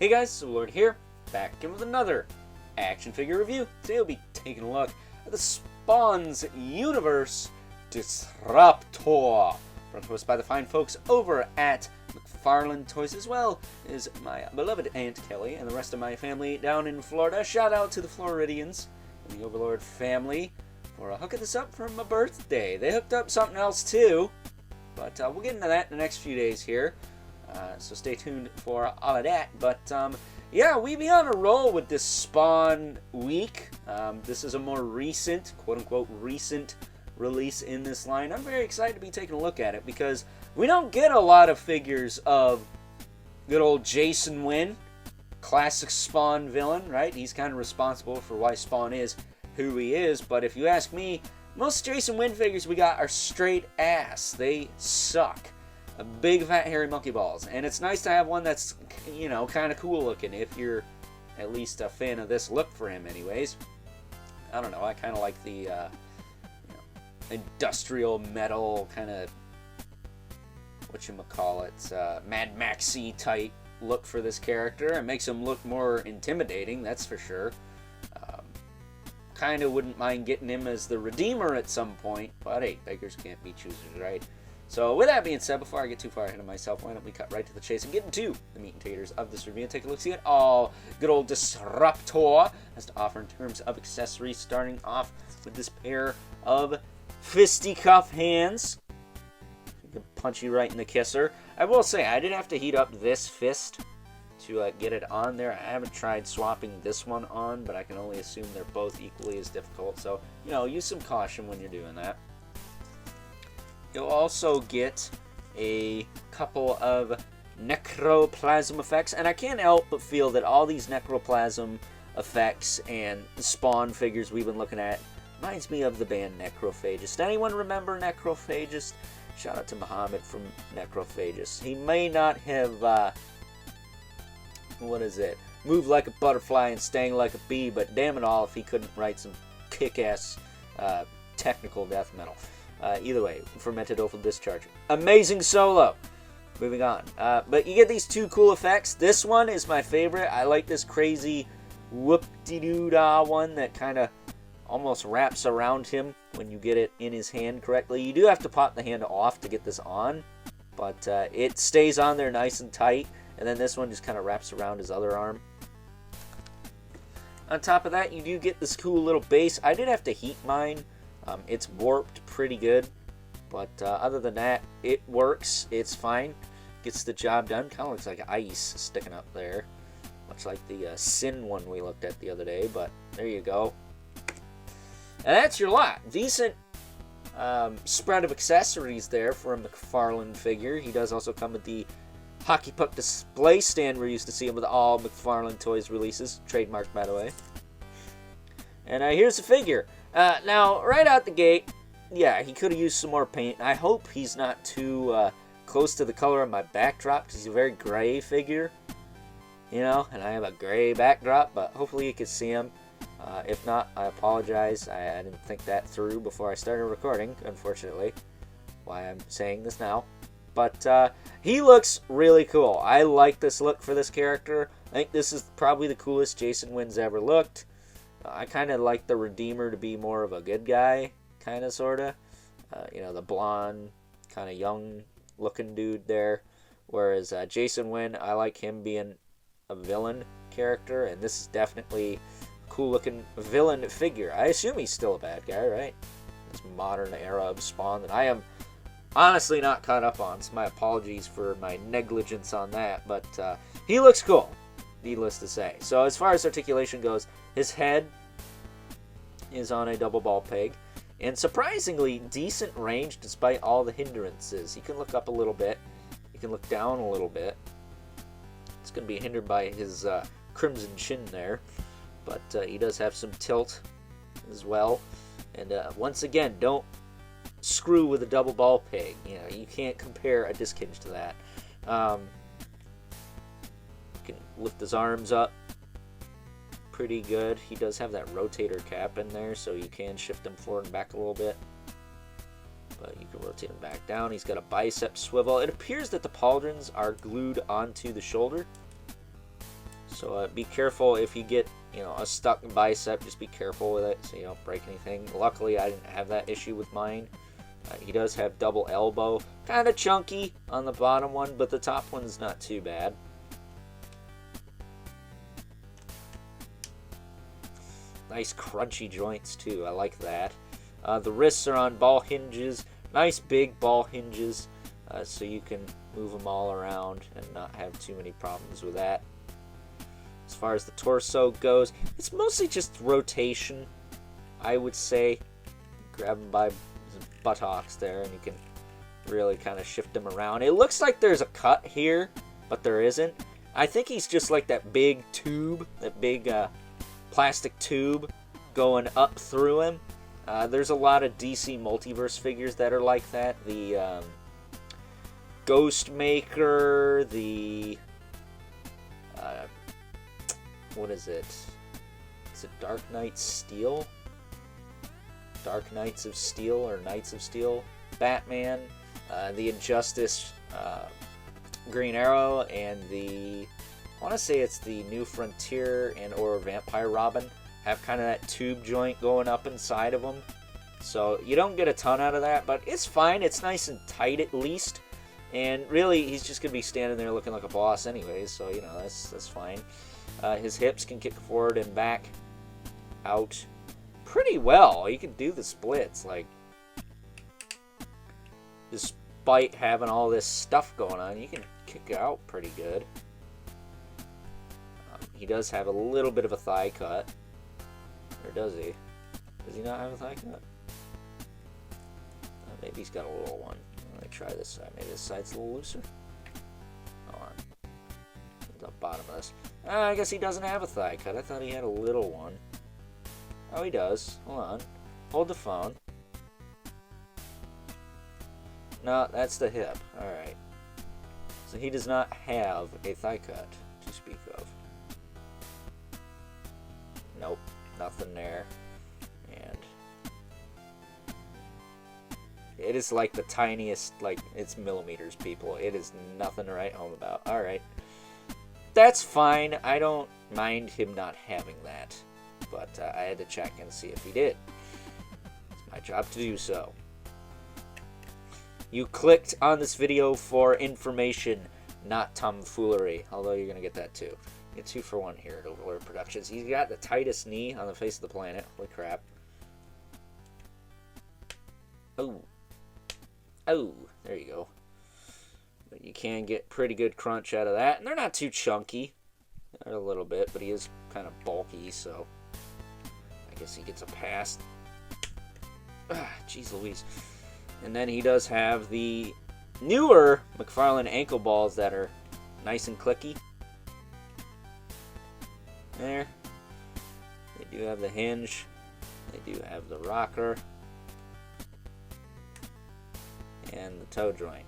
Hey guys, so Lord here, back again with another action figure review. Today we'll be taking a look at the Spawn's Universe Disruptor, brought to us by the fine folks over at McFarlane Toys, as well as my beloved Aunt Kelly and the rest of my family down in Florida. Shout out to the Floridians and the Overlord family for hooking this up for my birthday. They hooked up something else too, but we'll get into that in the next few days here. So stay tuned for all of that. But yeah, we be on a roll with this Spawn week. This is a more recent, quote-unquote recent release in this line. I'm very excited to be taking a look at it because we don't get a lot of figures of good old Jason Wynn, classic Spawn villain, right? He's kind of responsible for why Spawn is who he is. But if you ask me, most Jason Wynn figures we got are straight ass. They suck. Big fat hairy monkey balls, and it's nice to have one that's, you know, kind of cool looking if you're at least a fan of this look for him anyways. I don't know, I kind of like the industrial metal kind of Mad Maxy type look for this character. It makes him look more intimidating, that's for sure. Kind of wouldn't mind getting him as the Redeemer at some point, but hey, beggars can't be choosers, right? So with that being said, before I get too far ahead of myself, why don't we cut right to the chase and get into the meat and taters of this review and take a look-see at all good old Disruptor has to offer in terms of accessories, starting off with this pair of fisticuff hands. You can punch you right in the kisser. I will say, I did have to heat up this fist to get it on there. I haven't tried swapping this one on, but I can only assume they're both equally as difficult. So, you know, use some caution when you're doing that. You'll also get a couple of necroplasm effects, and I can't help but feel that all these necroplasm effects and Spawn figures we've been looking at reminds me of the band Necrophagist. Anyone remember Necrophagist? Shout out to Muhammad from Necrophagist. He may not have, move like a butterfly and sting like a bee, but damn it all if he couldn't write some kick-ass technical death metal. Either way, fermented offal discharge. Amazing solo. Moving on. But you get these two cool effects. This one is my favorite. I like this crazy whoop-de-doo-dah one that kind of almost wraps around him when you get it in his hand correctly. You do have to pop the hand off to get this on, but it stays on there nice and tight. And then this one just kind of wraps around his other arm. On top of that, you do get this cool little base. I did have to heat mine. It's warped pretty good, but other than that, it works. It's fine. Gets the job done. Kind of looks like ice sticking up there, much like the Sin one we looked at the other day, but there you go. And that's your lot. Decent spread of accessories there for a McFarlane figure. He does also come with the hockey puck display stand we're used to seeing with all McFarlane Toys releases. Trademarked, by the way. And here's the figure. Now, right out the gate, yeah, he could have used some more paint. I hope he's not too close to the color of my backdrop, because he's a very gray figure, you know, and I have a gray backdrop, but hopefully you can see him. If not, I apologize. I didn't think that through before I started recording, unfortunately, why I'm saying this now. But he looks really cool. I like this look for this character. I think this is probably the coolest Jason Wynn's ever looked. I kind of like the Redeemer to be more of a good guy, kind of, sort of. You know, the blonde, kind of young-looking dude there. Whereas Jason Wynn, I like him being a villain character, and this is definitely a cool-looking villain figure. I assume he's still a bad guy, right? This modern era of Spawn that I am honestly not caught up on, so my apologies for my negligence on that. But he looks cool, needless to say. So as far as articulation goes, his head is on a double ball peg, and surprisingly decent range despite all the hindrances. He can look up a little bit, he can look down a little bit. It's going to be hindered by his crimson chin there, but he does have some tilt as well. And once again, don't screw with a double ball peg. You know, you can't compare a disc hinge to that. Can lift his arms up pretty good. He does have that rotator cap in there, so you can shift him forward and back a little bit. But you can rotate him back down. He's got a bicep swivel. It appears that the pauldrons are glued onto the shoulder. So be careful if you get, you know, a stuck bicep. Just be careful with it so you don't break anything. Luckily, I didn't have that issue with mine. He does have double elbow. Kind of chunky on the bottom one, but the top one's not too bad. Nice crunchy joints too. I like that. The wrists are on ball hinges. Nice big ball hinges, so you can move them all around and not have too many problems with that. As far as the torso goes, it's mostly just rotation, I would say. Grab them by his buttocks there, and you can really kind of shift them around. It looks like there's a cut here, but there isn't. I think he's just like that big tube, that big plastic tube going up through him. There's a lot of DC Multiverse figures that are like that. The Ghost Maker, the what is it? Is it Dark Knight Steel? Dark Knights of Steel or Knights of Steel? Batman, the Injustice Green Arrow, and the, I want to say it's the New Frontier and or Vampire Robin have kind of that tube joint going up inside of them. So you don't get a ton out of that, but it's fine. It's nice and tight at least. And really, he's just going to be standing there looking like a boss anyways, so, you know, that's fine. His hips can kick forward and back out pretty well. He can do the splits, like, despite having all this stuff going on, you can kick it out pretty good. He does have a little bit of a thigh cut. Or does he? Does he not have a thigh cut? Maybe he's got a little one. Let me try this side. Maybe this side's a little looser. Hold on. The bottom of this. I guess he doesn't have a thigh cut. I thought he had a little one. Oh, he does. Hold on. Hold the phone. No, that's the hip. Alright. So he does not have a thigh cut to speak of. Nope. Nothing there. And it is like the tiniest, like, it's millimeters, people. It is nothing to write home about. Alright. That's fine. I don't mind him not having that. But I had to check and see if he did. It's my job to do so. You clicked on this video for information, not tomfoolery. Although you're going to get that too. Get 2 for 1 here at Overlord Productions. He's got the tightest knee on the face of the planet. Holy crap. Oh. Oh, there you go. But you can get pretty good crunch out of that. And they're not too chunky. They're a little bit, but he is kind of bulky, so I guess he gets a pass. Jeez Louise. And then he does have the newer McFarlane ankle balls that are nice and clicky. There. They do have the hinge. They do have the rocker. And the toe joint.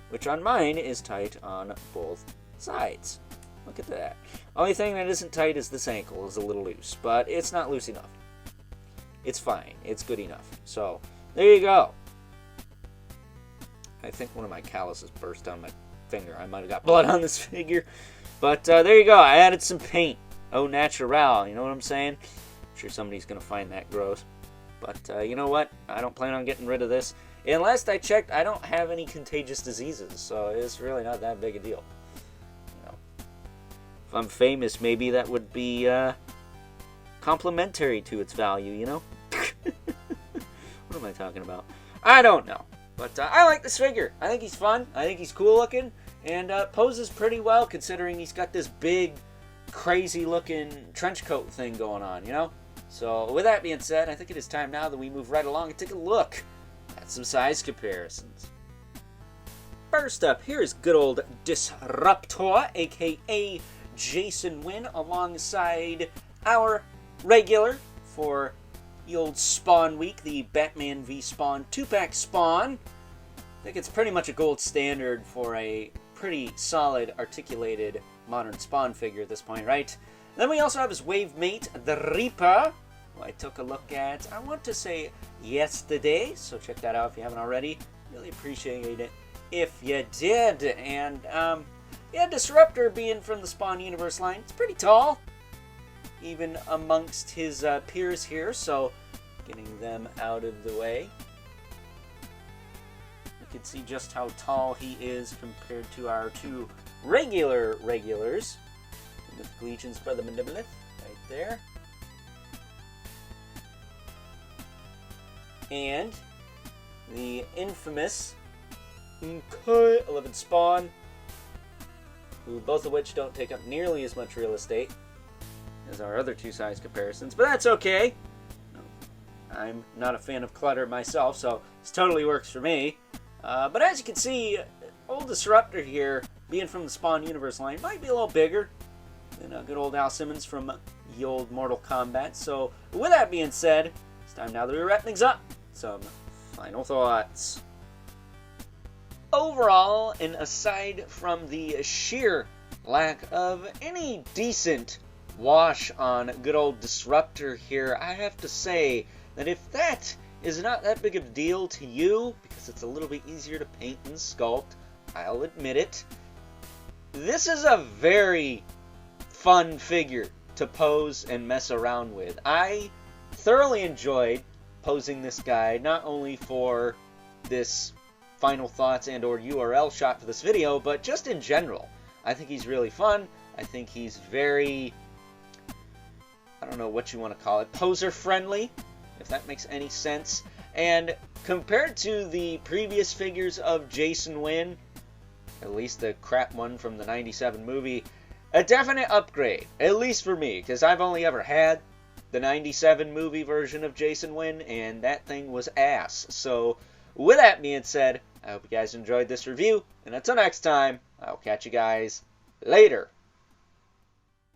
Which on mine is tight on both sides. Look at that. Only thing that isn't tight is this ankle is a little loose. But it's not loose enough. It's fine. It's good enough. So, there you go. I think one of my calluses burst on my finger. I might have got blood on this figure. But there you go. I added some paint. Au naturel. You know what I'm saying? I'm sure somebody's going to find that gross. But you know what? I don't plan on getting rid of this. And last I checked, I don't have any contagious diseases. So it's really not that big a deal. You know, if I'm famous, maybe that would be complimentary to its value, you know? What am I talking about? I don't know. But I like this figure. I think he's fun. I think he's cool looking. And poses pretty well considering he's got this big, crazy looking trench coat thing going on, you know? So with that being said, I think it is time now that we move right along and take a look at some size comparisons. First up, here is good old Disruptor, aka Jason Wynn, alongside our regular for the old Spawn week, the Batman v Spawn 2-pack Spawn. I think it's pretty much a gold standard for a pretty solid, articulated, modern Spawn figure at this point, right? Then we also have his wave mate, the Reaper, who I took a look at, I want to say, yesterday. So check that out if you haven't already. Really appreciate it if you did. And Yeah, Disruptor, being from the Spawn Universe line, it's pretty tall, even amongst his peers here, so getting them out of the way. You can see just how tall he is compared to our two regulars. With Legion's brother Mandibilith, right there. And the infamous 11 Spawn, who both of which don't take up nearly as much real estate as our other two size comparisons, but that's okay. I'm not a fan of clutter myself, so this totally works for me. But as you can see, old Disruptor here, being from the Spawn Universe line, might be a little bigger than good old Al Simmons from the old Mortal Kombat. So with that being said, it's time now that we wrap things up. Some final thoughts. Overall, and aside from the sheer lack of any decent wash on good old Disruptor here, I have to say that if that is not that big of a deal to you, because it's a little bit easier to paint and sculpt, I'll admit it, this is a very fun figure to pose and mess around with. I thoroughly enjoyed posing this guy, not only for this final thoughts and or URL shot for this video, but just in general. I think he's really fun. I think he's very, I don't know what you want to call it, poser friendly, if that makes any sense. And compared to the previous figures of Jason Wynn, at least the crap one from the 97 movie, a definite upgrade, at least for me, because I've only ever had the 97 movie version of Jason Wynn, and that thing was ass. So with that being said, I hope you guys enjoyed this review, and until next time, I'll catch you guys later.